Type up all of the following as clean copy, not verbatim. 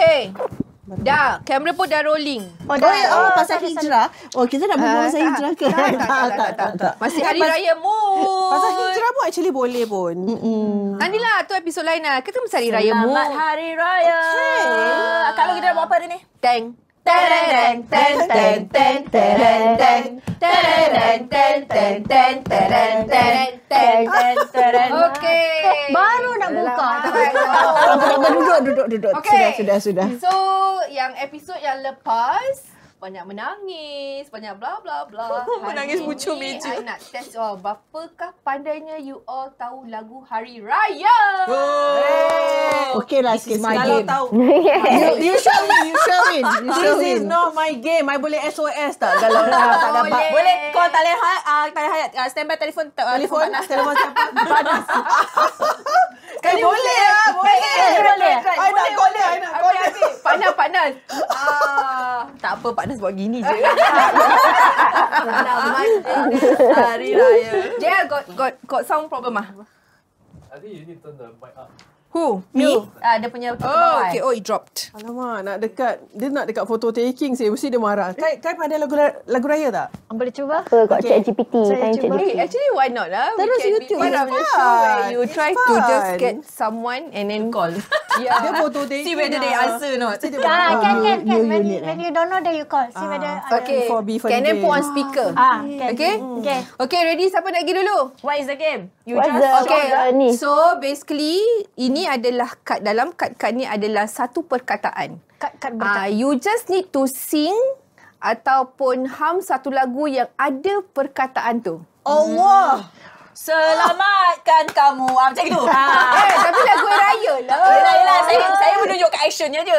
Okay. Dah, kamera pun dah rolling. Pasal hijrah. Oh, kita dah berbual pasal hijrah ke? Tak. Masih hari raya mood. Pasal hijrah pun actually boleh pun. Nantilah tu episod lain lah. Kita mesti hari raya mood. Selamat Hari Raya. Kalau kita nak buat apa hari ni? Teng. Tereng ten ten ten tereng ten tereng ten ten ten tereng ten ten tereng. Okey. Baru nak buka. Duduk. Okay. Sudah. So, yang episod yang lepas banyak menangis, banyak bla bla bla. Menangis Hari bucu ni, meja. I nak test berapakah pandainya you all tahu lagu Hari Raya? Okey lah sikit. Kalau tahu. You show win. This is not my game. I boleh SOS tak? Kalau tak dapat. Boleh call Talian Hayat. Standby telefon panas. Telefon siapa? Panas. Boleh. I nak call dia. Panas. Tak apa, partner buat gini je. Selamat Hari Raya. JL got sound problem ah? I think you need to turn the mic up. Who? Me? Dia punya Oh, okay. Oh, it dropped. Alamak, dia nak dekat photo taking saya. Mesti dia marah. Kai pandai lagu raya tak? Boleh cuba? Got ChatGPT. Tanya ChatGPT. Actually, why not lah? Terus We can YouTube. be one of the It's show where fun. you It's try to fun. just get someone and then call. Dia photo taking. See whether they answer or not. Can. you When need, you don't know, then you call. See whether Okay. For beef Can then and put on game. speaker. Okay? Okay. Okay, ready? Siapa nak pergi dulu? What is the game? You What's just the Okay, ni? so basically ini adalah dalam kad ni adalah satu perkataan. Kad berkat. You just need to sing ataupun hum satu lagu yang ada perkataan tu. Allah. selamatkan kamu. Macam itu. Tapi lagu raya lah. Yelah. Saya menunjukkan actionnya je.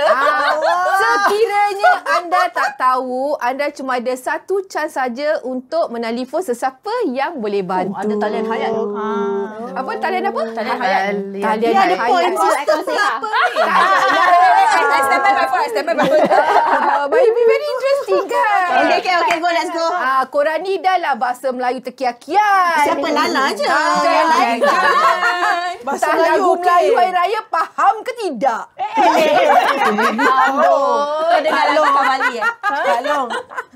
Sekiranya anda tak tahu, anda cuma ada satu chance saja untuk menelefon sesiapa yang boleh bantu. Ada talian hayat. Apa? Talian apa? Talian hayat. Talian Dia ada hayat. point system apa ni? I stand by my phone. But it be very interesting kan? Okay, go, let's go. Korang ni dah lah bahasa Melayu terkiak-kiak. Siapa Lala je? Yang lain Bahasa tak Melayu lagu Melayu okey. Hari Raya faham ke tidak? Kau dengar lagu Kamali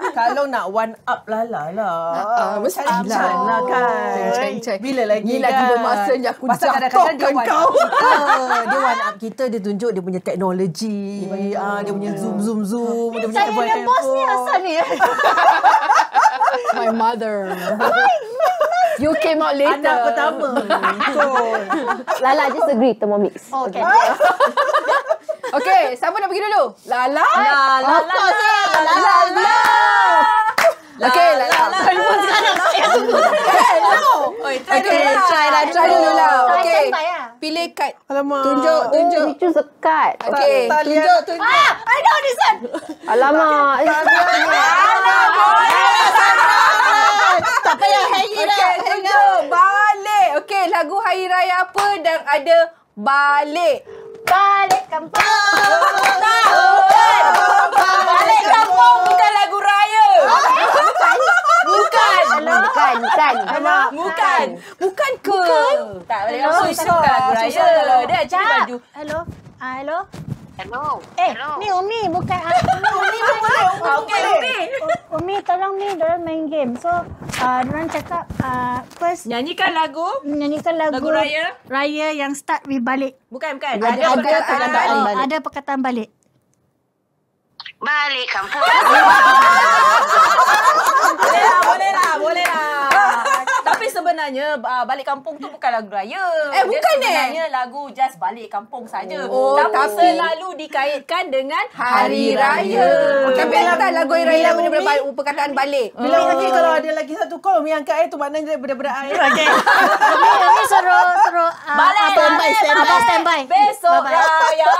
Kak Long nak one up Lala lah. Mestilah lah kan. Ceng. Bila lagi Ni kan? lagi bermasanya aku Pasal kadang-kadang dia jatuhkan one kau. up kita. Dia one up kita. Dia tunjuk dia punya teknologi. Dia punya zoom. Dia punya Saya yang bos ni asal ni. My mother. You came out later. anak pertama. Betul. Lala just agree Thermomix. Okay. Okay, siapa nak pergi dulu? Lala? Lala. Okay, Lala. Telefon sekarang. Try dulu lah. Okay. Standby lah. Pilih kad. Alamak. Tunjuk. You choose a card. Okay. Tunjuk. I know this one. Alamak. Tak payah Hari Okay, tunjuk. Balik. Okay, lagu Hari Raya apa dan ada balik? Balik kampung. Balik kampung bukan lagu raya. Bukan. Bukan ke? Tak, balik kampung itu bukan lagu raya. Dia actually baju. Hello. Hello. Hello. Ni Umi bukan Okay, Umi. Umi tolong ni dorang main game. So, dorang cakap first Nyanyikan lagu. menyanyikan lagu raya? Raya yang start with balik. Bukan. Ada perkataan balik. Ada perkataan balik. Balik kampung. Boleh lah. Tapi sebenarnya balik kampung tu bukan lagu raya. Bukan Sebenarnya lagu just balik kampung saja. Oh, tapi tapi- selalu dikaitkan dengan Hari Raya. Tapi tak lagu Hari Raya benda perkataan balik. Bila lagi kalau ada lagi satu call Umi angkat tu maknanya dia budak-budak air. Umi suruh Balik. Abang standby. Besok Bye-bye. raya.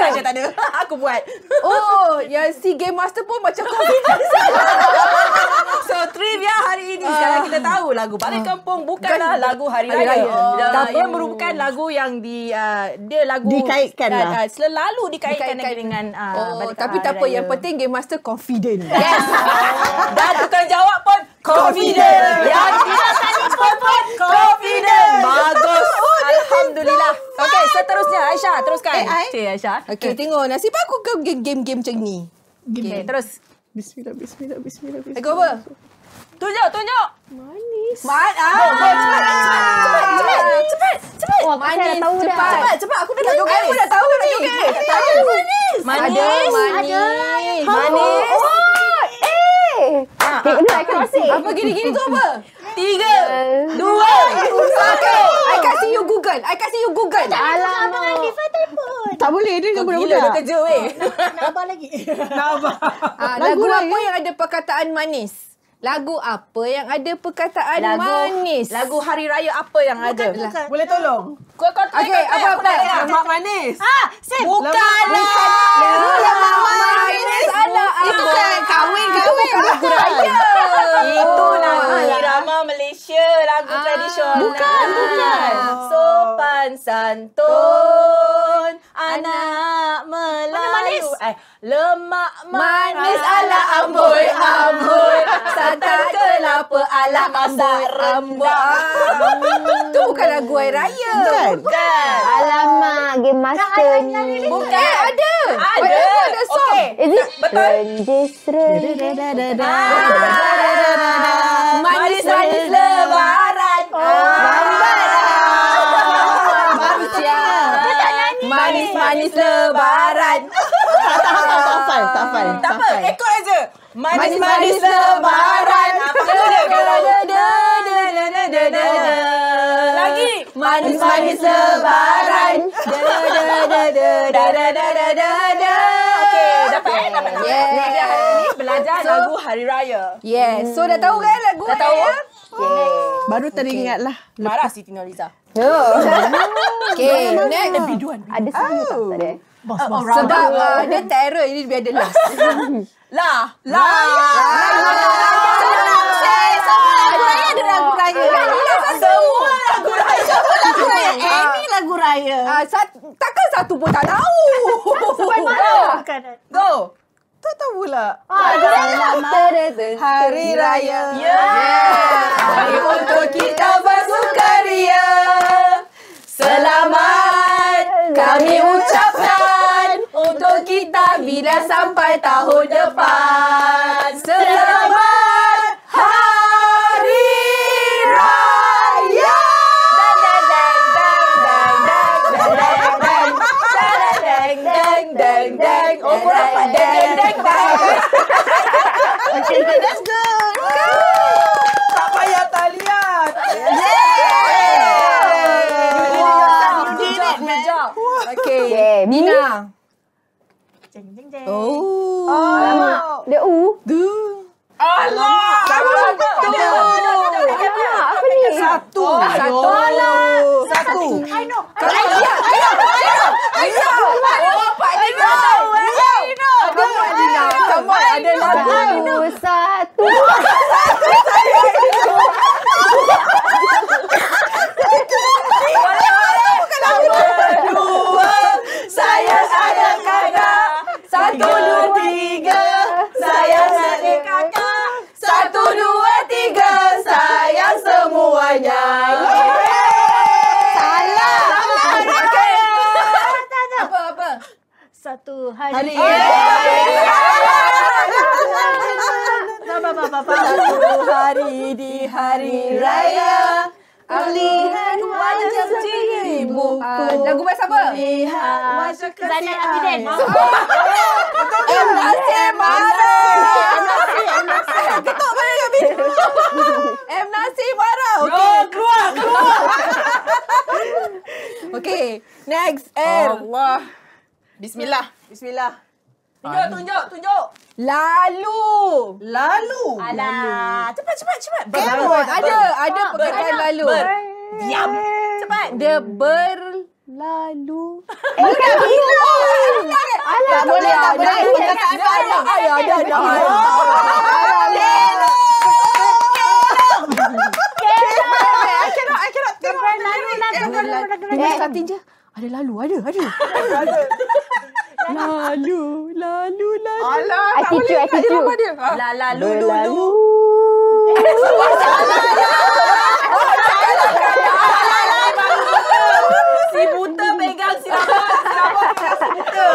Tak ada. Aku buat. Oh, yang si Game Master pun macam confidence. So trivia hari ini sekarang kita tahu lagu Balik Kampung bukanlah lagu Hari Hari Raya. Raya. Ia merupakan lagu yang dia lagu Dikaitkan lah. selalu dikaitkan dengan Oh, Balik tapi Hari tak apa. Raya. Yang penting Game Master confident. Yes. Dan tukang jawab pun confident. Yang tidak telefon pun confident. Bagus. Alhamdulillah. Okey, seterusnya Aisyah teruskan. Cik Aisyah. Okey, tengok nasib aku ke game-game macam ni. Okey, terus. Bismillah. Lagu apa? Tunjuk. Cepat. Wah, Kakak dah tahu dah. Cepat. Aku dah joget. Aku dah tahu ni. Manis. I cannot say. Apa gini-gini tu apa? 3, 2, 1. I kasih you Google. Alamak. Tak boleh, dia dengan Gila dah budak-budak. kerja weh. Nabah lagi. Lagu apa yang ada perkataan manis? Lagu apa yang ada perkataan manis? Lagu hari raya apa yang ada? Boleh tolong? Kau Okey, apa? Lemak manis. Bukan. Lemak manis. Itu kan kahwin. Lagu raya. Itu lagu irama Malaysia, lagu tradisional. Bukan. Sopan santun, anak Melayu. Lemak manis ala amboi, santan kelapa ala masak rambut. Itu bukan lagu hari raya. Bukan. Alamak, game master ni. Bukan. Ada. Ada song. Okey. Is it? Betul. Manis lebaran. Baru siap. Manis lebaran. Tak hafal. Tak apa, ekor aja. Manis lebaran. Lagi. Manis lebaran. Okey, dapat. Yeah. Belajar hari ni belajar lagu hari raya. Yes. So dah tahu kan lagu Dah tahu? raya? Baru teringat lah. Marah Siti Nurhaliza. Okay, next. Ada saya tak ada? Sebab dia terror, ini biar dia last. Lah. Lagu raya. Semua lagu raya. Ini lagu raya. Takkan satu pun tak tahu. Bukan. Go. Tak tahu pula. Hari Raya. Hari untuk kita bersukaria. Selamat kami ucapkan untuk kita bila sampai tahun depan. Selamat Hari Raya. Oh, korang dapat deng. Okay, let's go. Tak payah talian. Good job. Okay. Nina. Alamak. Dia Allah. Apa ni? Satu. I know. Ada lagu. Satu. Saya sayang kakak. 1, 2, 3. Saya sayang kakak. 1, 2, 3. Sayang semuanya. Apa? Satu hari. Satu hari di hari raya. Melihat wajah ibu. Lagu bahasa apa? Zainal Abidin. M. Nasir marah. Ketuk balik kami. M. Nasir marah. Okay. Keluar. Okay. Next. M. Allah. Bismillah. Tunjuk. Lalu. Alah. Cepat. Come on. Ada perkataan lalu. Diam. Cepat. Dia berlalu. Tak boleh. Kata je. Ada lalu, ada. Lalu. I teach you. Lulu. Si buta pegang si Rama. Si Rama pegang si buta.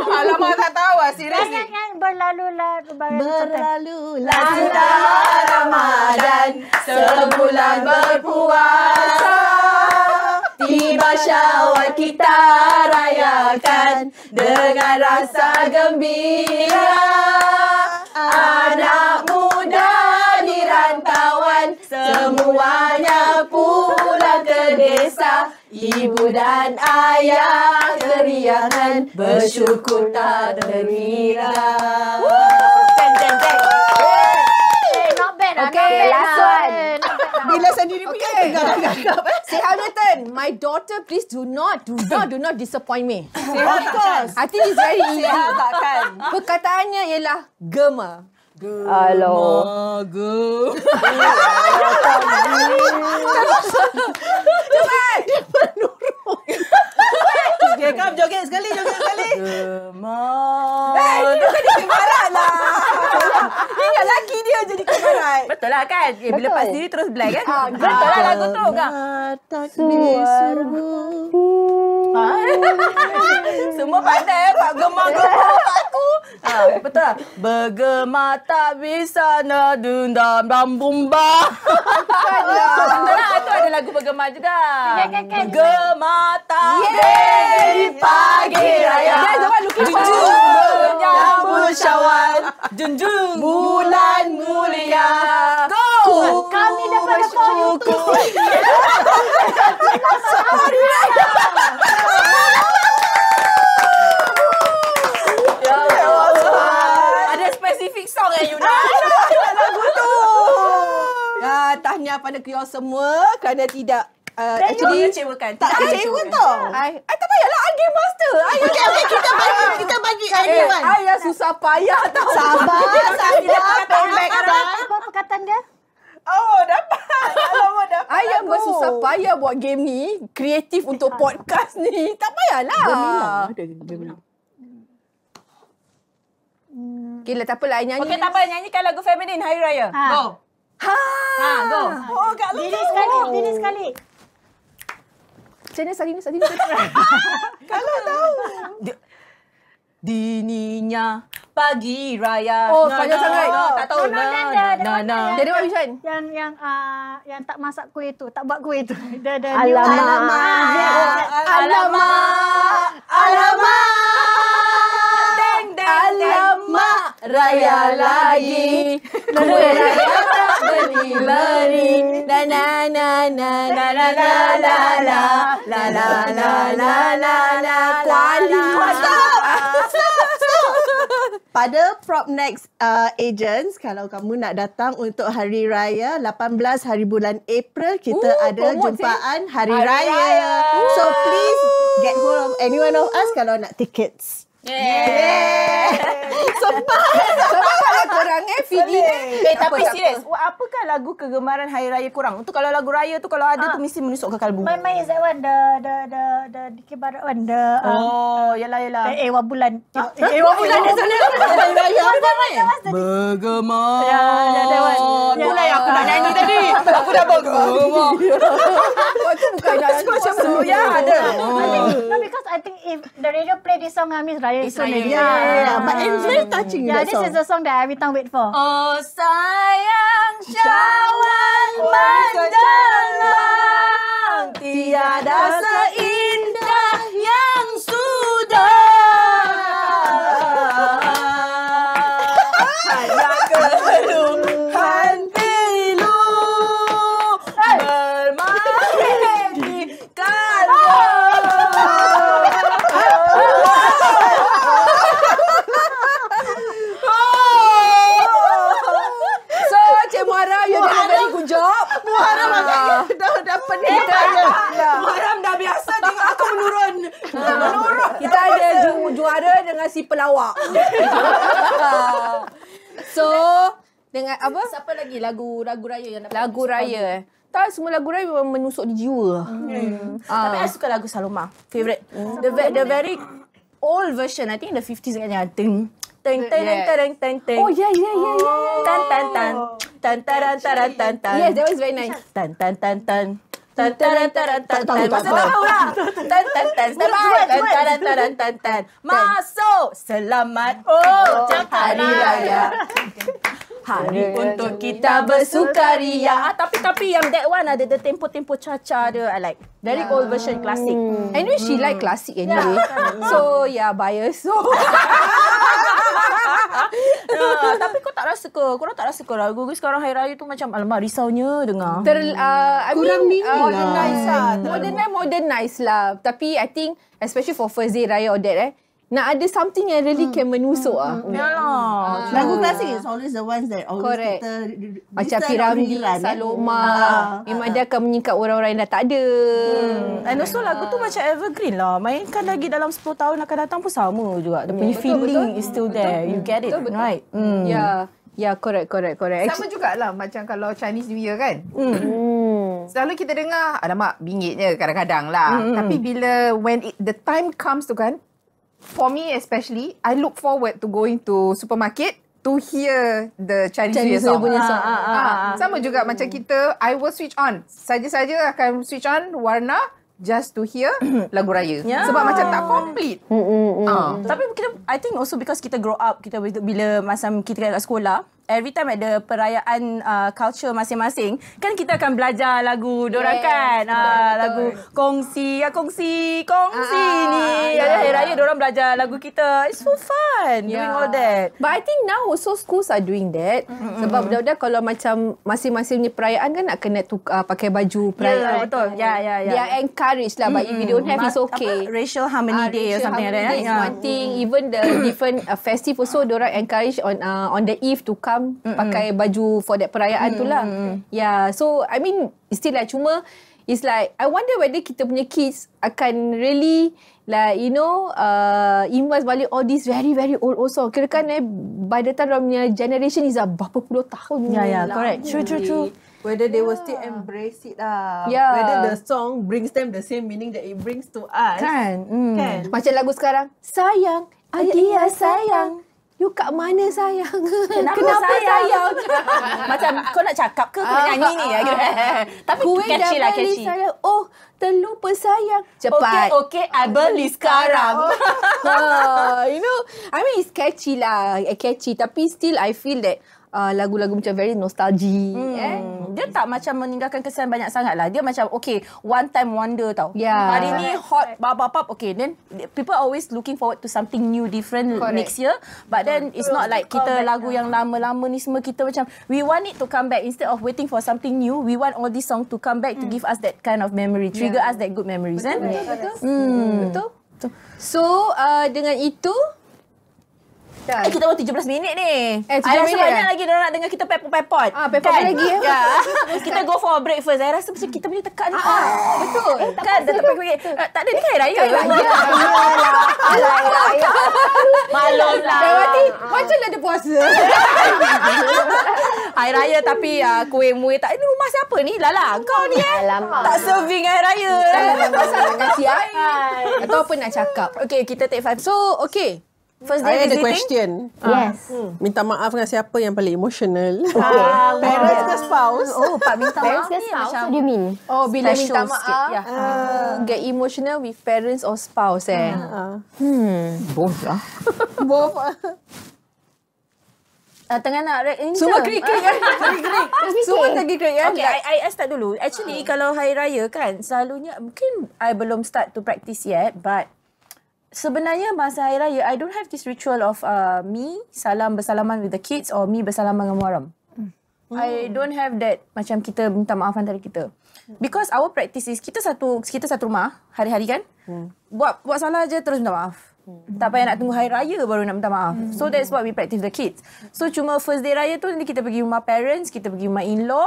Alamak, tak tahu lah. Serius ni. Yang berlalu-lalu. Berlalulah Sudah Ramadan, sebulan berpuasa. Tiba Syawal kita rayakan dengan rasa gembira. Anak muda di rantauan, semuanya pulang ke desa. Ibu dan ayah teriakan, bersyukur tak terkira. Not bad. Okay, last one. Bila sendiri punya tegak-tegak. Say Hamilton, my daughter, please do not disappoint me. Of course. I think it's very easy. Takkan. Perkataannya ialah gema. Aloh. Joget sekali. Dia kan kemarat lah. Ingat laki dia jadi kemarat. Betul lah kan? Bila Pak sendiri terus blank kan? Betul lah lagu tu kan? Semua pandai Pak gemar-gemar aku. Betul lah. Bergema tak bisa nadundam rambumba. Betul lah. Itu ada lagu bergema juga. Bergema tak di pagi raya. Junjung menyambut Syawal. Junjung bulan mulia. Go! Kami dapat bersyukur. Ada spesifik song yang you nak. Lagu tu. Tahniah pada you semua kerana tidak Actually kecewakan. Tak kecewa tau. I tak payahlah, I game master. Kita bagi everyone. I yang susah payah tau. Sabar. Apa perkataan dia? Oh, dapat. Alamak, dapat. I yang bersusah payah buat game ni, kreatif untuk podcast ni. Tak payahlah. Gemilang. Okay lah, tak apalah. I nyanyi. Okey, tak apa. Nyanyikan lagu Feminine Hari Raya. Ha. Go. Go. Oh, Kak Diri sekali. Macam mana Salini? Kalau tahu. Dininya pagi raya. Oh, panjang sangat. Tak tahu. Jadi what which one? Yang tak masak kuih tu, tak buat kuih tu. Alamak, raya lagi. Kue raya tak beri. Na na na na na na na la la la la la la la la kuali. Pada PropNex agents, kalau kamu nak datang untuk Hari Raya 18 hari bulan April, kita ada jumpaan Hari Raya. So please get hold of any one of us kalau nak tickets. Sebab kalau korang feed ni. Tapi serius, apakah lagu kegemaran Hari Raya korang? Untuk kalau lagu raya tu kalau ada tu mesti menusuk ke kalbu. My is that one, the Dikibarat one, Yalah. Ewa bulan. Ewa bulan di sana. Hari Raya apa ni? Bergema. Itulah yang aku nak nyanyi tadi. Aku dah bergema. Itu bukan macam tu. Ya, ada. No, because I think if the radio play this song, means Raya is soon. Yeah. But it's very touching. Yeah, that this song. is the song that I every time wait for. Oh sayang Syawal menjelang, tiada seindah yang sudah. Hanya keluhan pilu bermain di kalbu. So, Cik Muharram, you did a very good job. Muharram dah dapat ni. Muharram dah biasa tengok aku menurun. Kita ada juara dengan si pelawak. So, dengan apa? Siapa lagi lagu raya yang dapat? Lagu raya. Tak, semua lagu raya memang menusuk di jiwa. Tapi I suka lagu Saloma. Favorite. The very old version. I think in the 50s kan yang ting ting ting ting ting ting. Oh, yeah. Tan tan tan. Tan taran taran tan tan. Yes, that was very nice. Tan tan tan tan. Tan tan tan tan tan. Masa tahu lah. Tan tan tan. Stand by. Tan tan tan tan tan. Masuk. Selamat. Hari Raya. Hari untuk kita bersukaria. Tapi yang that one ada the tempo-tempo Cha-Cha dia. I like. Very old version classic. Anyway, she like classic anyway. So, bias. So. Tapi kau tak rasa ke? Korang tak rasa ke lagu sekarang Hari Raya tu macam alamak risaunya dengar. Kurang minggu lah. Modernize lah. Tapi I think especially for first day Raya or that nak ada something yang really can menusuk Yalah. Lagu klasik is always the ones that always Correct. kita Macam Piramli, Saloma. Memang dia akan menyingkap orang-orang yang dah tak ada. And also lagu tu macam evergreen lah. Mainkan lagi dalam 10 tahun akan datang pun sama juga. Dia punya feeling is still there. You get it, right? Ya, correct. Sama jugalah macam kalau Chinese New Year kan. Selalu kita dengar, alamak bingitnya kadang-kadang lah. Tapi bila the time comes tu kan, for me especially, I look forward to going to supermarket to hear the Chinese New Year song. Sama juga macam kita, I will switch on. Saja-saja akan switch on warna just to hear lagu raya. Sebab macam tak complete. Tapi I think also because kita grow up, kita bila masa kita kat sekolah, every time ada perayaan culture masing-masing, kan kita akan belajar lagu dorang kan. Lagu kongsi ni. Hari Raya dorang belajar lagu kita. It's so fun doing all that. But I think now also schools are doing that. Sebab budak-budak kalau macam masing-masing punya perayaan kan nak kena pakai baju perayaan. Betul. Ya. They are encouraged lah. But if you don't have, it's okay. Racial Harmony Day or something like that. Is one thing. Even the different festive also, dorang encourage on the eve to come pakai baju for that perayaan tu lah. So I mean still like cuma it's like I wonder whether kita punya kids akan really like imbas balik all these very very old song. Kira kan by the time punya generation is berapa puluh tahun. Correct. True. Whether they will still embrace it lah. Yeah. Whether the song brings them the same meaning that it brings to us. Kan? Kan? Macam lagu sekarang, sayang, dia sayang. You kat mana sayang? Kenapa sayang? Macam kau nak cakap ke kau nak nyanyi ni? Tapi catchy lah, catchy. Sayang. Oh, terlupa sayang. Cepat. Okay, I beli sekarang. I mean it's catchy lah. Catchy. Tapi still I feel that lagu-lagu macam very nostalgic. Dia tak macam meninggalkan kesan banyak sangat lah. Dia macam okay, one time wonder tau. Hari ni hot, bap. Okay, then people always looking forward to something new, different next year. But then it's not like kita lagu yang lama-lama ni semua kita macam we want it to come back. Instead of waiting for something new, we want all these songs to come back to give us that kind of memory, trigger us that good memories. Betul. So dengan itu kita baru 17 minit ni. 17 I rasa minit banyak lagi orang nak dengar kita pepot-pepot. Pepot lagi ya. Kita go for a break first. I rasa macam kita punya tekan ni. Betul. Kan dah tekan pergi. Tak ada ni kan Hari Raya. Maklum lah. Macam dah ada puasa. Hari Raya tapi kuih-muih tak. Ini rumah siapa ni? Lala, kau ni tak serving Hari Raya. Pasal nak kasih air. Atau apa nak cakap. Okay, kita take 5. So, okay. First I day ada visiting. question. Yes. Minta maaf dengan siapa yang paling emotional? Parents ke spouse? Pak minta Parents maaf ke ni spouse? macam What do you mean? Oh, bila Special minta sikit, maaf, get emotional with parents or spouse Both lah. Both. tengah nak ini Semua ke? krik-krik kan? Krik-krik. Semua lagi krik kan? Okay, I start dulu. Actually, kalau Hari Raya kan, selalunya, mungkin I belum start to practice yet, but sebenarnya masa Hari Raya, I don't have this ritual of me bersalaman with the kids or me bersalaman dengan Muharram. I don't have that macam kita minta maaf antara kita. Because our practice is kita satu rumah hari-hari kan. Buat salah je terus minta maaf. Tak payah nak tunggu Hari Raya baru nak minta maaf. So that's what we practice the kids. So cuma first day Raya tu nanti kita pergi rumah parents, kita pergi rumah in-law,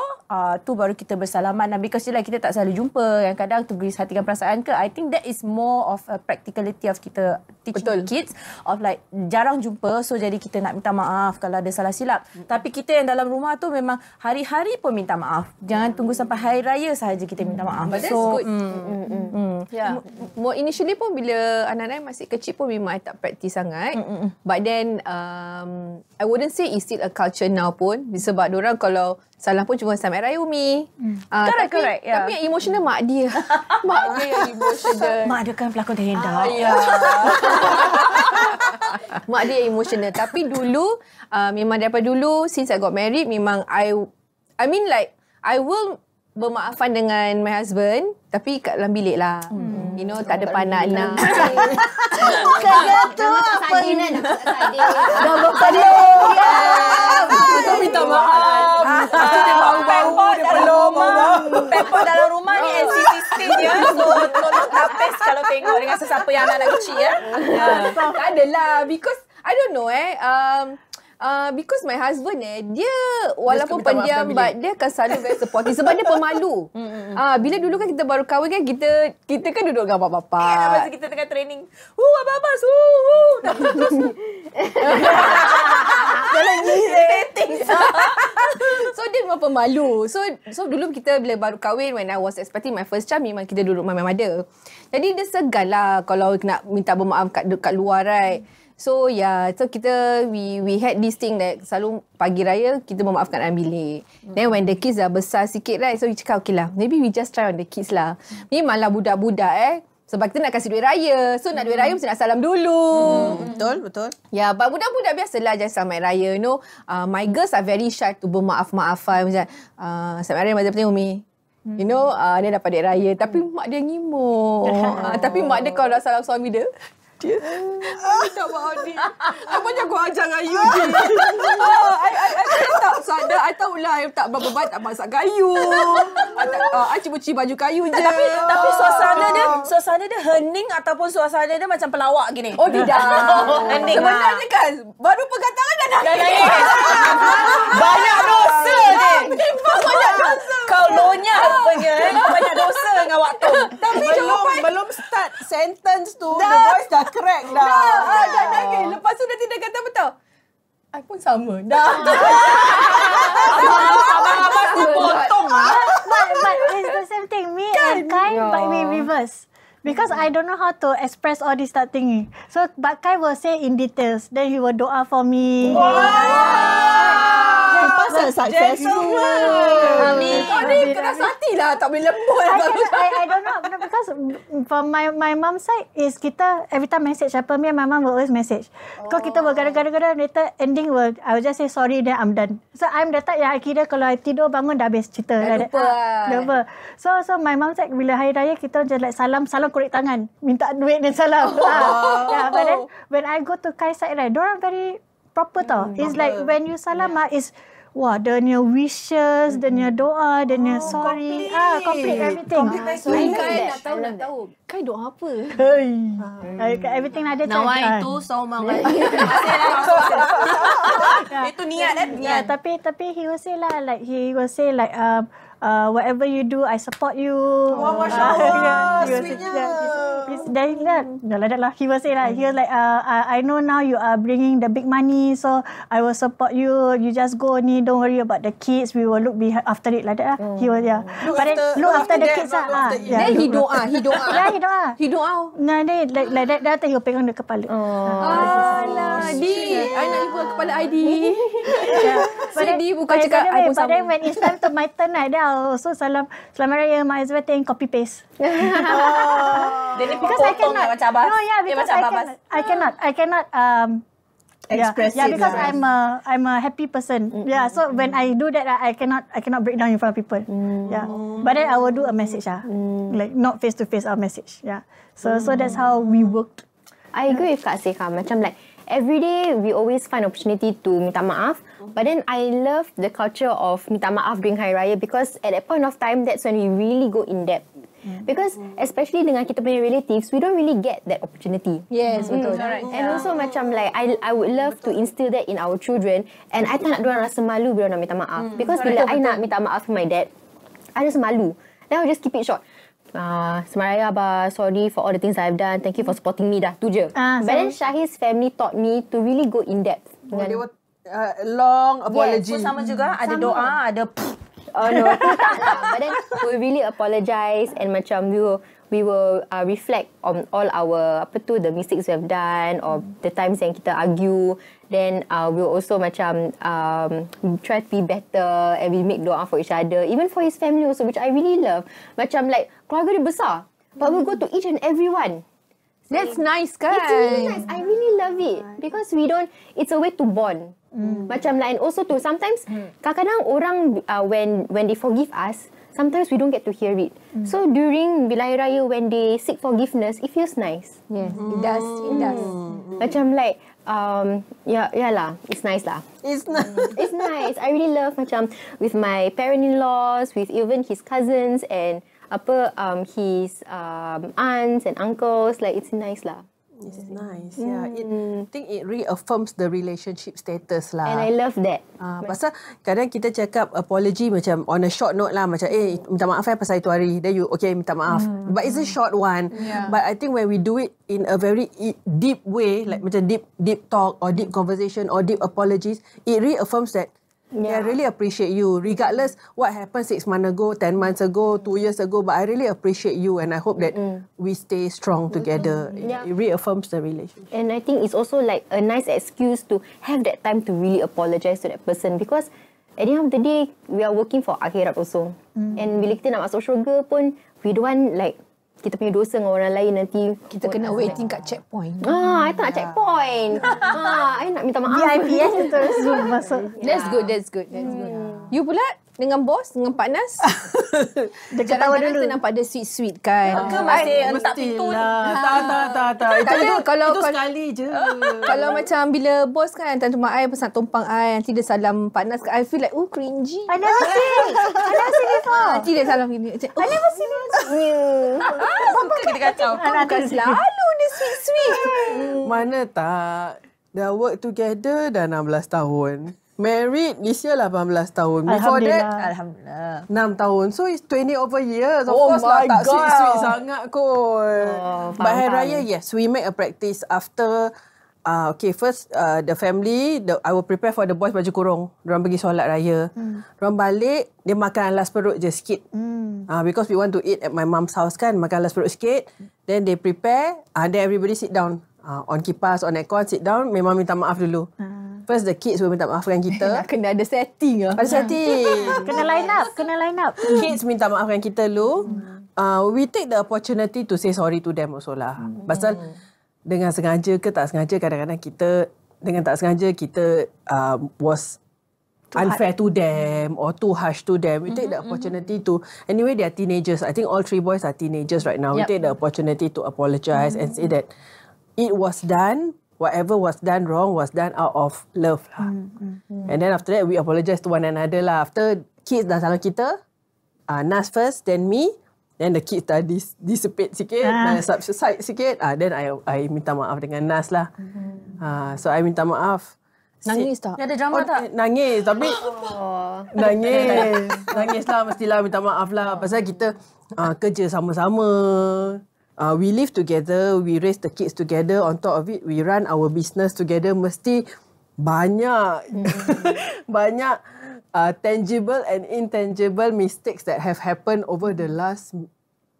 tu baru kita bersalaman. Dan because kita tak selalu jumpa, kadang-kadang tu beri hatikan perasaan ke. I think that is more of a practicality of kita teaching kids of like jarang jumpa, so jadi kita nak minta maaf kalau ada salah silap. Tapi kita yang dalam rumah tu memang hari-hari pun minta maaf. Jangan tunggu sampai Hari Raya sahaja kita minta maaf. But that's good. Yeah. More initially pun bila anak-anak masih kecil pun memang I tak practice sangat. But then I wouldn't say it's still a culture now pun. Sebab diorang kalau salah pun cuma selamat raya Umi. Correct, yeah. Tapi yang emotional mak dia. Mak dia yang emotional. Mak dia kan pelakon terhendak. Ya. Mak dia yang emotional. Tapi dulu, memang daripada dulu, since I got married, memang I mean like, I will bermaafan dengan my husband, tapi kat dalam bilik lah. You know, tak ada anak-anak. Kerja tu apa ni? Kita minta maaf. Lepas tu dia bau-bau, dia belum. Pepper dalam rumah ni NCT stage ya. So tolong tapis kalau tengok dengan sesiapa yang anak-anak kecil ya. Tak adalah. Because, I don't know because my husband dia walaupun minta maaf pendiam dalam but dia akan selalu very supportive sebab dia pemalu. Bila dulu kan kita baru kahwin kan kita kan duduk dengan bapak-bapak. Masa kita tengah training. Abang. Terus jalan irritating. So dia memang pemalu. So dulu kita bila baru kahwin, when I was expecting my first child, memang kita duduk my mother. Jadi dia segan lah kalau nak minta bermaaf kat luar, right? So so kita we had this thing that selalu pagi raya kita memaafkan dalam bilik. Then when the kids dah besar sikit, right, so we cakap okay lah, maybe we just try on the kids lah. Memanglah budak-budak sebab kita nak kasih duit raya. So nak duit raya mesti nak salam dulu. Betul. Ya, but budak-budak biasalah just selamat raya. You know, my girls are very shy to bermaaf-maafan. Macam, selamat raya macam penting Umi. You know, dia dapat duit raya. Tapi mak dia ngimuk. Tapi mak dia kalau nak salam suami dia, dia minta maaf ni. Apa je aku ajar dengan you je. I tak sadar. I tahulah I tak berapa tak masak kayu. I cuma cuci baju kayu je. Tapi suasana dia hening ataupun suasana dia macam pelawak gini. Oh tidak. Hening. Sebenarnya kan baru pegang tangan dah nangis. Banyak dosa ni. Memang banyak dosa. Kau lonya punya banyak dosa dengan waktu. Tapi Belum start sentence tu, the voice dah crack dah. Dah nangis. Lepas tu nanti dia kata apa tau? I pun sama. Dah. Abang-abang tu potong lah. But it's the same thing. Me and Kai, but we reverse. Because I don't know how to express all this type thingy. So, but Kai will say in details. Then he will doa for me. Pasal successful. Kau ni keras hati lah. Tak boleh lembut. I don't know because for my mom side is kita every time message apa, me and my mom will always message. Kau kita bergada-gada later ending I will just say sorry then I'm done. So I'm the type yang kira kalau I tidur bangun dah habis cerita. Lupa. So my mom side bila hari raya kita just like salam korek tangan, minta duit dan salam. But then when I go to Kai side right, diorang very proper tau. It's like when you salam is dia punya wishes, dia punya doa, dia punya sorry. Complete everything. Kai nak tahu. Kai doa apa? Everything ada Nawa itu saumang lagi. Itu niat kan? Yeah, tapi he will say lah, like he will say like whatever you do, I support you. Masya Allah, sweetnya. He will say like, he was like, I know now you are bringing the big money, so I will support you. You just go ni, don't worry about the kids. We will look after it like that. He will, but then look after the kids lah. Then he doa. Yeah, he doa. Nah, dia like that. Dah he will pegang the kepala. Alah, I nak jumpa kepala ID. Sedih bukan cakap I pun sama. But then when it's time to my turn, then I'll also selamat raya, my husband, copy paste. Because I cannot. Macam Abbas. No, because I cannot. Express it because lah. I'm a happy person. So when I do that, I cannot break down in front of people. But then I will do a message. Like not face to face, a message. So that's how we worked. I agree with Kak Seha. Macam like every day we always find opportunity to minta maaf. But then I love the culture of minta maaf during Hari Raya because at that point of time, that's when we really go in depth. Because especially dengan kita punya relatives, we don't really get that opportunity. Yes, betul. And also macam like I would love to instill that in our children, and I tak nak diorang rasa malu bila nak minta maaf. Because bila I nak minta maaf to my dad, I rasa malu. Then I'll just keep it short. Selamat Raya Abah, sorry for all the things I've done. Thank you for supporting me, dah tu je. But then Syahir's family taught me to really go in depth. They were long apology. So sama juga, ada doa, ada Oh no, tu tak lah. But then we really apologise and macam we will reflect on all our the mistakes we have done or the times yang kita argue. Then we'll also macam try to be better and we make doa for each other. Even for his family also, which I really love. Macam like keluarga dia besar, but we'll go to each and every one. That's nice kan? It's really nice. I really love it because it's a way to bond. Macam like, and also to sometimes kadang-kadang orang when they forgive us, sometimes we don't get to hear it. So during Bila Hari Raya when they seek forgiveness, it feels nice. Yes, it does. It does. Macam like yeah lah, it's nice lah. It's not. It's nice. I really love macam with my parent-in-laws, with even his cousins and his aunts and uncles. Like it's nice lah. It's nice. Yeah, I think it reaffirms the relationship status lah. And I love that. Pasal kadang kita cakap apology macam on a short note lah, macam minta maaf pasal itu hari, then you okay minta maaf, but it's a short one. But I think when we do it in a very deep way, like macam deep talk or deep conversation or deep apologies, it reaffirms that I really appreciate you regardless what happened 6 months ago, 10 months ago, 2 years ago, but I really appreciate you and I hope that we stay strong together. It reaffirms the relationship. And I think it's also like a nice excuse to have that time to really apologize to that person because at the end of the day, we are working for akhirat also. And bila kita nak masuk syurga pun, we don't want like kita punya dosa dengan orang lain nanti. Kita kena waiting kat checkpoint. I tak nak checkpoint. I nak minta maaf. VIP terus zoom masuk. That's good. You pula dengan bos, dengan partners? Dia ketawa Kadang-kadang dulu. kita nampak dia sweet-sweet kan. Ke masih hentak pintu ni? Tak. Itu sekali je. Kalau macam bila bos kan hantar rumah I pasal tumpang I, nanti dia salam partners, I feel like cringy. I never see before. Nanti dia salam gini. I never see before. Suka kita kacau. Bukan selalu dia sweet-sweet. Mana tak. Dah work together dah 16 tahun. Married this year 18 tahun. Before that, Alhamdulillah. 6 tahun. So it's 20 over years. Of Oh course lah, my tak God. sweet-sweet sangat kot. But Hari faham. Raya, yes, we make a practice after. First the family, I will prepare for the boys baju kurung. Diorang pergi solat raya. Diorang balik, dia makan alas perut je sikit. Because we want to eat at my mom's house kan, makan alas perut sikit. Then they prepare, then everybody sit down. On kipas, on aircon, sit down, memang minta maaf dulu. First the kids will minta maafkan kita. Kena ada setting lah. Ada setting. Kena line up. Kids minta maafkan kita dulu. We take the opportunity to say sorry to them also lah. Pasal dengan sengaja ke tak sengaja, kadang-kadang kita dengan tak sengaja kita was unfair to them or too harsh to them. We take the opportunity to, anyway they are teenagers. I think all 3 boys are teenagers right now. We take the opportunity to apologize and say that it was done, whatever was done wrong was done out of love lah. And then after that we apologize to one another lah. After kids dah salam kita, Nas first, then me, then the kids dah dissipate sikit, subside sikit, then I minta maaf dengan Nas lah. So I minta maaf. Nangis tak? Dia ada drama tak? Nangis, tapi nangis lah, mestilah minta maaf lah. Pasal kita kerja sama-sama. We live together, we raise the kids together. On top of it, we run our business together. Mesti banyak tangible and intangible mistakes that have happened over the last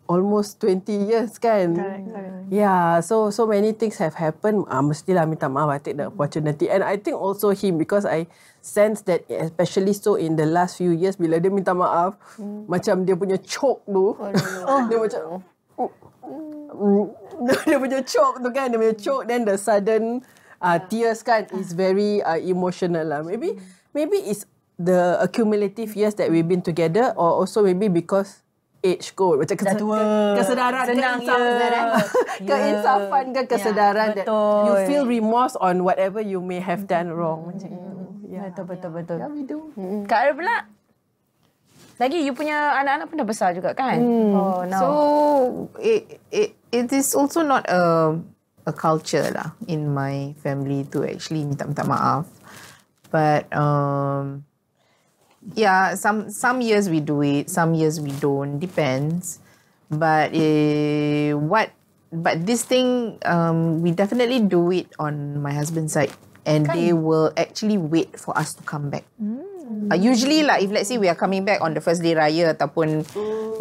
almost 20 years kan. Correct. Yeah, so many things have happened. Mestilah minta maaf. I take the opportunity. And I think also him, because I sense that especially so in the last few years, bila dia minta maaf, macam dia punya choke tu. Dia macam dia punya choke tu kan, dia punya choke, then the sudden tears kan is very emotional lah. Maybe it's the accumulative years that we've been together, or also maybe because age kot, macam kesedaran, keinsafan ke kesedaran that you feel remorse on whatever you may have done wrong macam itu. Betul. Yeah, we do. Kak Ara pula, lagi you punya anak-anak pun dah besar juga kan? Oh, no. So it is also not a culture lah in my family to actually minta maaf. But yeah, some years we do it, some years we don't, depends. But this thing we definitely do it on my husband's side, and they will actually wait for us to come back. Usually lah, if let's say we are coming back on the first day raya ataupun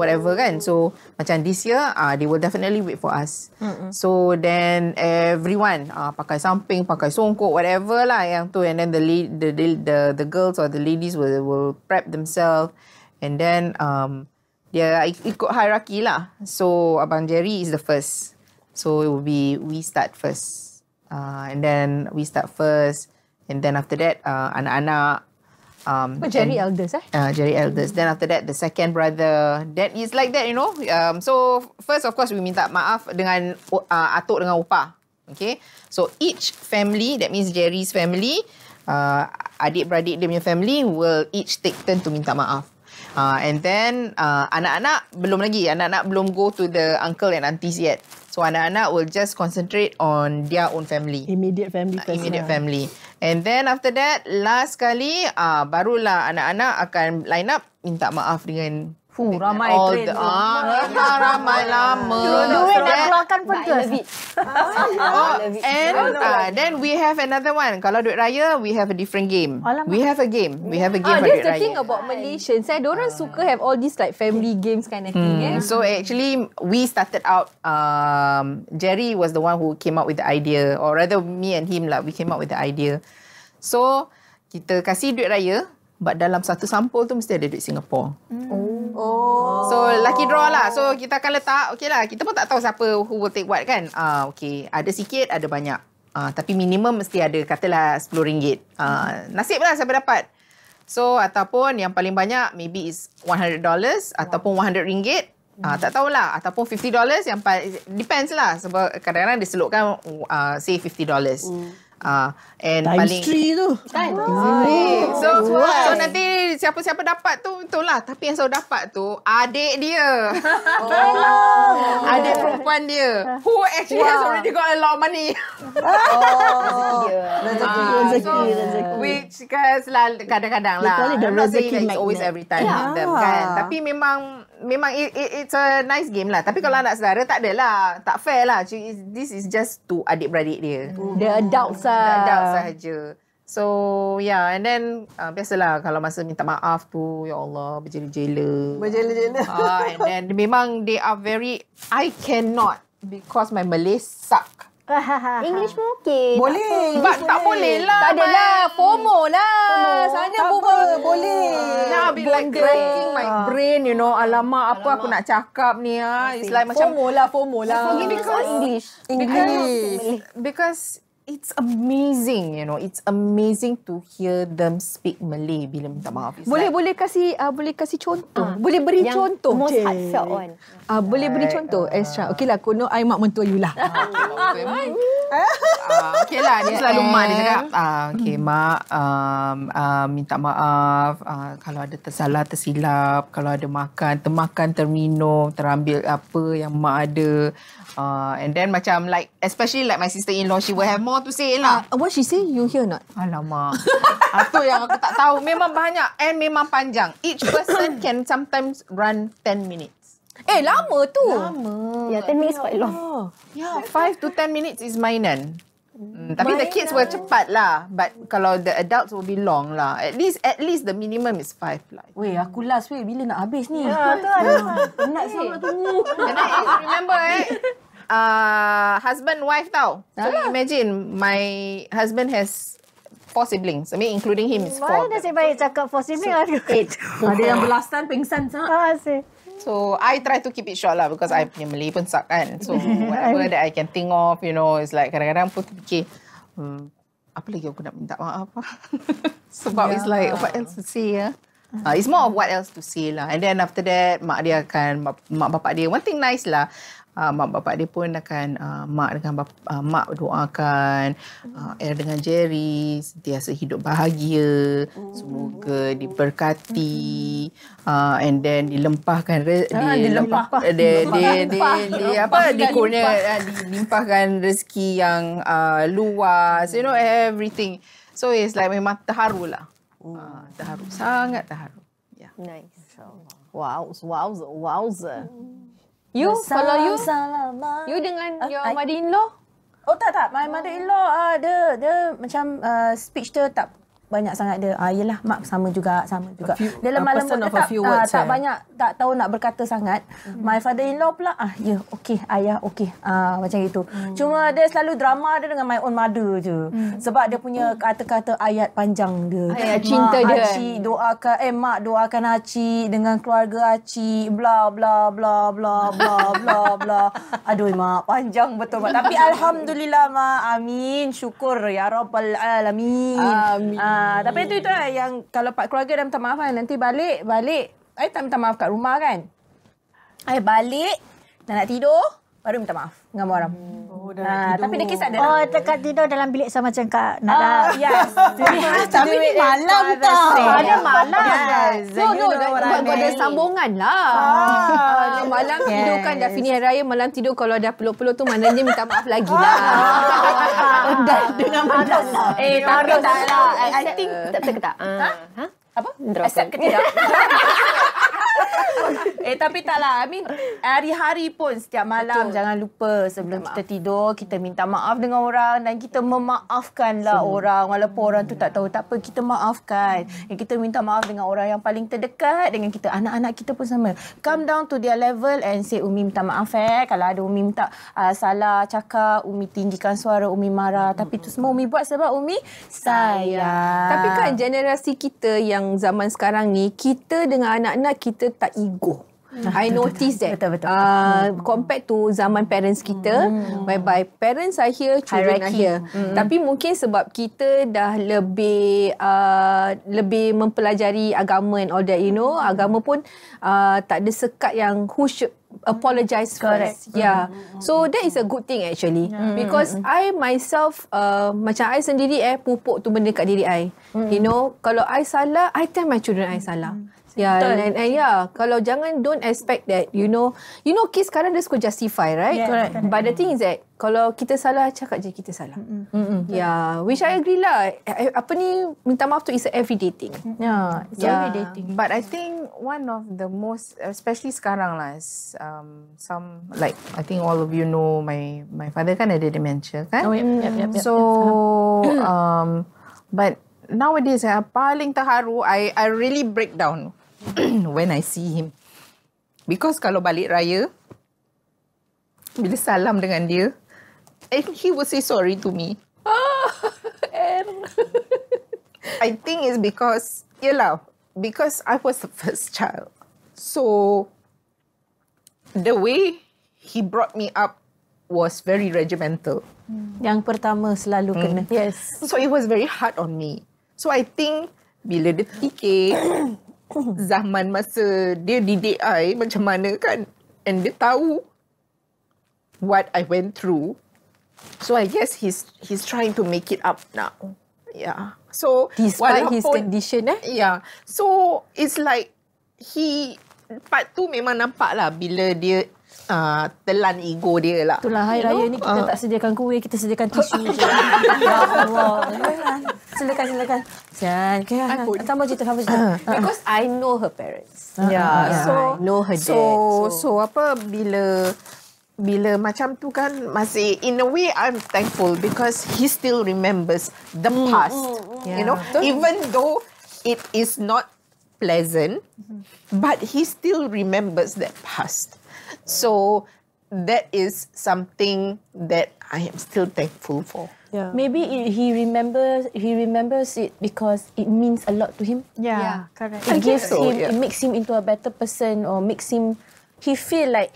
whatever kan. So macam this year, they will definitely wait for us. So then everyone pakai samping, pakai songkok, whatever lah yang tu. And then the girls or the ladies will prep themselves. And then dia ikut hierarchy lah. So Abang Jerry is the first. So it will be we start first. And then we start first. And then after that, anak-anak. Jerry elders Jerry elders. Then after that, the second brother. That is like that, you know. So first, of course, we minta maaf dengan atuk dengan opah. Okay. So each family, that means Jerry's family, adik-beradik dia punya family will each take turn to minta maaf. And then anak-anak belum lagi. Anak-anak belum go to the uncle and aunties yet. So anak-anak will just concentrate on their own family. Immediate family first. Immediate family. And then after that, last kali, barulah anak-anak akan line up minta maaf dengan ramai all train. Ramai lama. Duit nak keluarkan pun tu. And then we have another one. Kalau duit raya, we have a different game. Alamak. We have a game. We have a game for That's duit the raya. thing about Malaysians. Diorang suka have all these like family games kind of thing. So actually, we started out. Jerry was the one who came up with the idea, or rather, me and him lah. We came up with the idea. So kita kasih duit raya, but dalam satu sampul tu mesti ada duit Singapore. So lucky draw lah. So kita akan letak, okay lah. Kita pun tak tahu siapa who will take what kan. Okay, ada sikit, ada banyak. Tapi minimum mesti ada, katalah RM10. Nasib lah siapa dapat. So ataupun yang paling banyak maybe is $100 ataupun RM100. Tak tahulah. Ataupun $50 yang depends lah. Sebab kadang-kadang diselukkan say $50. And Times paling 3 tu. So nanti siapa-siapa dapat tu betul lah. Tapi yang selalu dapat tu adik dia. Adik perempuan dia, who actually has already got a lot of money. Rezeki. Which kadang-kadang They call lah. it the I'm not saying rezeki that it's always magnet. every time with them kan. Tapi memang it's a nice game lah. Tapi kalau anak saudara tak adalah. Tak fair lah. This is just to adik-beradik dia. The adults Adult sahaja. So yeah, and then biasalah kalau masa minta maaf tu, ya Allah, berjela-jela. And then memang they are very, I cannot because my Malay suck. English pun okey. Boleh. But tak boleh lah. Tak adalah, FOMO lah. Sana Boleh. Now I'll be like cracking my brain, you know. Alamak, apa aku nak cakap ni. It's like macam FOMO lah. Because it's amazing, you know. It's amazing to hear them speak Malay bila minta maaf. It's like, Boleh kasih contoh. Boleh beri Yang contoh. most heartfelt one. Boleh beri contoh extra. Okey lah, kono I mak mentua you lah. okay lah, dia selalu mak dia cakap, okay mak, minta maaf kalau ada tersilap, kalau ada termakan, terminum, terambil apa yang mak ada. And then macam like, especially like my sister-in-law, she will have more to say lah. What she say, you hear not? Alamak. Itu yang aku tak tahu. Memang banyak and memang panjang. Each person can sometimes run 10 minutes. Lama tu. Yeah, 10 minutes quite long. Yeah, 5 to 10 minutes is mainan. Tapi the kids will cepat lah. But kalau the adults will be long lah. At least the minimum is 5 lah. Weh, aku last week bila nak habis ni? Penat Nak tunggu. And then remember husband, wife tau. So imagine my husband has 4 siblings. I mean including him is 4. Mana nasib baik cakap for sibling ada 8. Ada yang belasan pingsan sangat. Asyik. So I try to keep it short lah because I punya Malay pun suck kan. So whatever that I can think of, you know, it's like kadang-kadang pun fikir, apa lagi aku nak minta maaf. Sebab it's like what else to say ya. It's more of what else to say lah. And then after that mak bapak dia, one thing nice lah. Mak bapak dia pun akan mak doakan dengan Jerry sentiasa hidup bahagia, semoga diberkati, and then dilimpahkan dilimpahkan rezeki yang luas, you know, everything. So it's like memang terharu lah. Terharu, sangat terharu. Yeah. Nice. Wow. You, kalau you dengan your mother-in-law? Oh tak. My mother-in-law dia macam speech dia tak banyak sangat dia. Yelah mak sama juga. Dalam a person of a few words, tak banyak, tak tahu nak berkata sangat. My father-in-law pula okey, ayah okey. Macam itu. Cuma dia selalu drama dia dengan my own mother je. Sebab dia punya kata-kata ayat panjang dia. Ayat cinta dia. Acik doakan mak doakan Acik dengan keluarga Acik bla bla bla bla bla bla bla. Aduh mak panjang betul mak. Tapi alhamdulillah mak. Amin. Syukur ya rabbal alamin. Amin. Tapi itu lah yang kalau pak keluarga dah minta maaf kan, nanti balik I tak minta maaf kat rumah kan. I balik dah nak tidur baru minta maaf dengan orang. Tapi dia kisah dia. Dekat tidur dalam bilik sama macam Kak Nada. Yes. Tapi ni malam tau. Ada malam. Yes. No, ada sambungan lah. Malam tidur kan dah finish hari raya, malam tidur kalau dah peluk-peluk tu maknanya minta maaf lagi lah. Dengan mendalam. Tapi tak lah. I think Betul ke tak? apa? Drop Accept ke tidak? Tapi tak lah. I mean, hari-hari pun setiap malam jangan lupa sebelum kita tidur, kita minta maaf dengan orang dan kita memaafkanlah orang. Walaupun orang tu tak tahu, tak apa, kita maafkan. Kita minta maaf dengan orang yang paling terdekat dengan kita. Anak-anak kita pun sama. Come down to their level and say, Umi minta maaf Kalau ada Umi minta salah cakap, Umi tinggikan suara, Umi marah. Tapi tu semua Umi buat sebab Umi sayang. Tapi kan generasi kita yang zaman sekarang ni, kita dengan anak-anak kita tak ego. I notice that. Betul. Compared to zaman parents kita, whereby parents are here, children are here. Tapi mungkin sebab kita dah lebih mempelajari agama and all that, agama pun tak ada sekat yang who should apologize first. Yeah. So that is a good thing actually. Because I myself, macam I sendiri pupuk tu benda kat diri I. Kalau I salah, I tell my children I salah. And kalau don't expect that, kids sekarang dia suka justify, right? Correct. But the thing is that, kalau kita salah, cakap je kita salah. Which I agree lah. Minta maaf tu is a everyday thing. It's everyday thing. But I think one of the most, especially sekarang lah, is, I think all of you know, my father kan ada dementia kan? Yep. So, but nowadays, paling terharu, I really break down when I see him. Because kalau balik raya, bila salam dengan dia, and he will say sorry to me. I think it's because I was the first child. So, the way he brought me up was very regimental. Yang pertama selalu kena. Yes. So, it was very hard on me. So, I think bila dia fikir zaman masa dia didik I macam mana kan, and dia tahu what I went through. So, I guess he's trying to make it up now. Yeah. So, despite his condition Yeah. So, it's like part tu memang nampak lah bila dia telan ego dia lah. Itulah hari raya ni kita tak sediakan kuih, kita sediakan tisu je. Ya Allah. Silakan. Tambah cerita. Because I know her parents. So, I know her dad. So bila macam tu kan, masih in a way I'm thankful because he still remembers the past. Even though it is not pleasant, but he still remembers that past. So that is something that I am still thankful for. Yeah. Maybe he remembers it because it means a lot to him. Yeah, correct. It gives so, him, it makes him into a better person, or makes him, he feel like,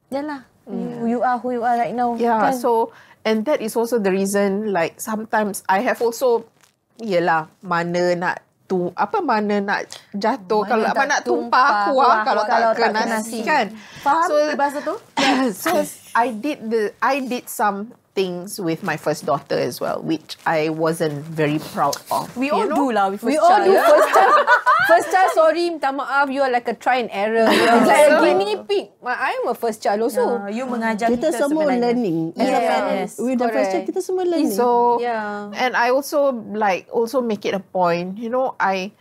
you are who you are right now. Yeah, kan? so, and that is also the reason, like, sometimes I have also, mana nak jatuh, kalau apa nak tumpah kuah kalau tak ke nasi kan. Faham so, bahasa tu? So I did some things with my first daughter as well, which I wasn't very proud of. We all do lah. We all do first child. Sorry, minta maaf. You are like a try and error. It's like a guinea pig. I am a first child also. You mengajar kita semua sebenarnya. learning. Yes. With the first child, kita semua learning. So, Yeah. and I also make it a point, I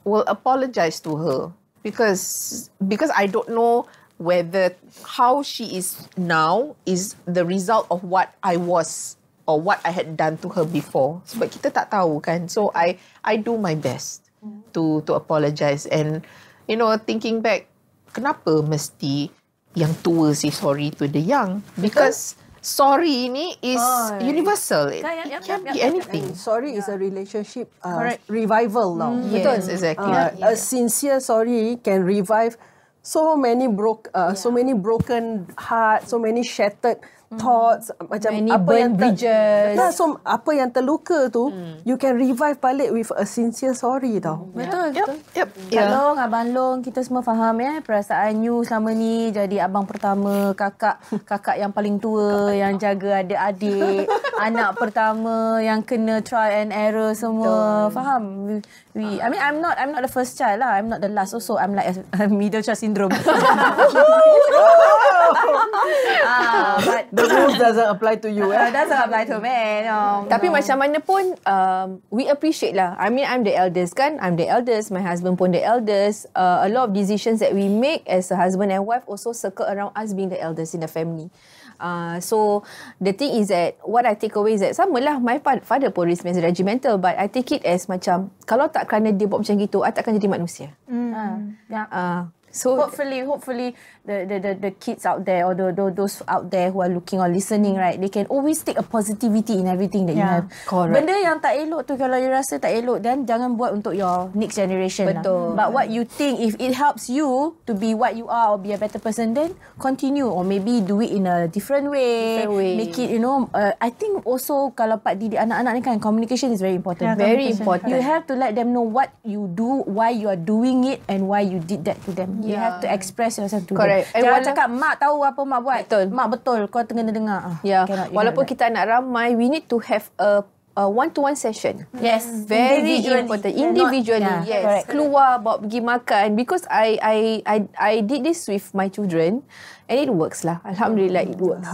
will apologize to her because I don't know whether how she is now is the result of what I was or what I had done to her before. Sebab kita tak tahu kan. So I do my best to apologize. And you know, thinking back, kenapa mesti yang tua say sorry to the young? Because sorry ni is universal. It can be anything. Sorry is a relationship revival now. Yes, exactly. A sincere sorry can revive so many broken heart, so many shattered thoughts, macam Many apa yang burnt bridges. so apa yang terluka tu, you can revive balik with a sincere sorry tau. Betul. Yep. Kak Long, Abang Long, kita semua faham perasaan you selama ni jadi abang pertama, kakak yang paling tua yang jaga adik-adik, anak pertama yang kena try and error semua. Faham? I mean I'm not the first child lah. I'm not the last also. I'm like a middle child syndrome. But The rules doesn't apply to you. doesn't apply to me. Tapi macam mana pun, we appreciate lah. I mean, I'm the eldest kan. I'm the eldest. My husband pun the eldest. A lot of decisions that we make as a husband and wife also circle around us being the eldest in the family. So the thing is that what I take away is that samalah my father pun remains regimental, but I take it as macam kalau tak kerana dia buat macam gitu, I takkan jadi manusia. So hopefully the kids out there or those out there who are looking or listening, right, they can always take a positivity in everything that you have. Correct. Benda yang tak elok tu, kalau you rasa tak elok, dan jangan buat untuk your next generation. Betul. But what you think, if it helps you to be what you are or be a better person, then continue, or maybe do it in a different way. Make it, I think also kalau Pak didik anak-anak ni kan, communication is very important. Very important. You have to let them know what you do, why you are doing it, and why you did that to them. You have to express yourself to Correct. them. Jangan cakap mak tahu apa mak buat. Betul. Mak betul, kau tengah dengar. Yeah. Cannot, you Walaupun cannot. kita anak ramai, we need to have a one-to-one session. Yes, Very individually. important. Individually, Not- yes. correct. Keluar, bawa pergi makan. Because I did this with my children and it works lah. Alhamdulillah, it works.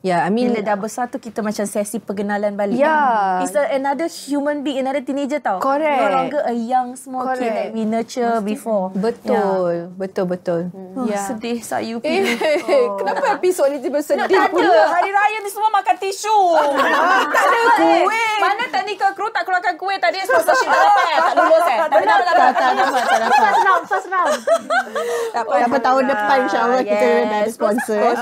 Yeah, I mean, Bila dah besar tu kita macam sesi perkenalan balik. Yeah. It's another human being, another teenager tau. Correct. No longer a young small kid Correct. that we nurture before. betul. Betul. Yeah. Sedih Sayu. Kenapa episod ni tiba sedih Tak ada. pula? Hari raya ni semua makan tisu. Tak ada kuih. Mana technical crew tak keluarkan kuih tadi, sponsorship tak dapat. Tak lulus Tak dapat. First round. Sampai tahun depan insyaAllah kita dah ada sponsor.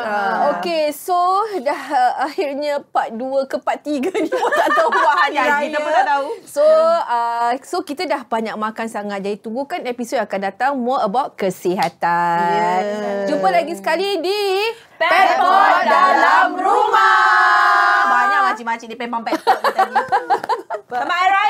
Okay, so dah akhirnya part 2 ke part 3 ni pun tak tahu buat hari raya. Kita pun tak tahu. So kita dah banyak makan sangat. Jadi tunggukan episod yang akan datang more about kesihatan. Jumpa lagi sekali di Pepot Dalam Rumah. Banyak makcik-makcik di Pempang Pepot ni tadi. Selamat Hari Raya.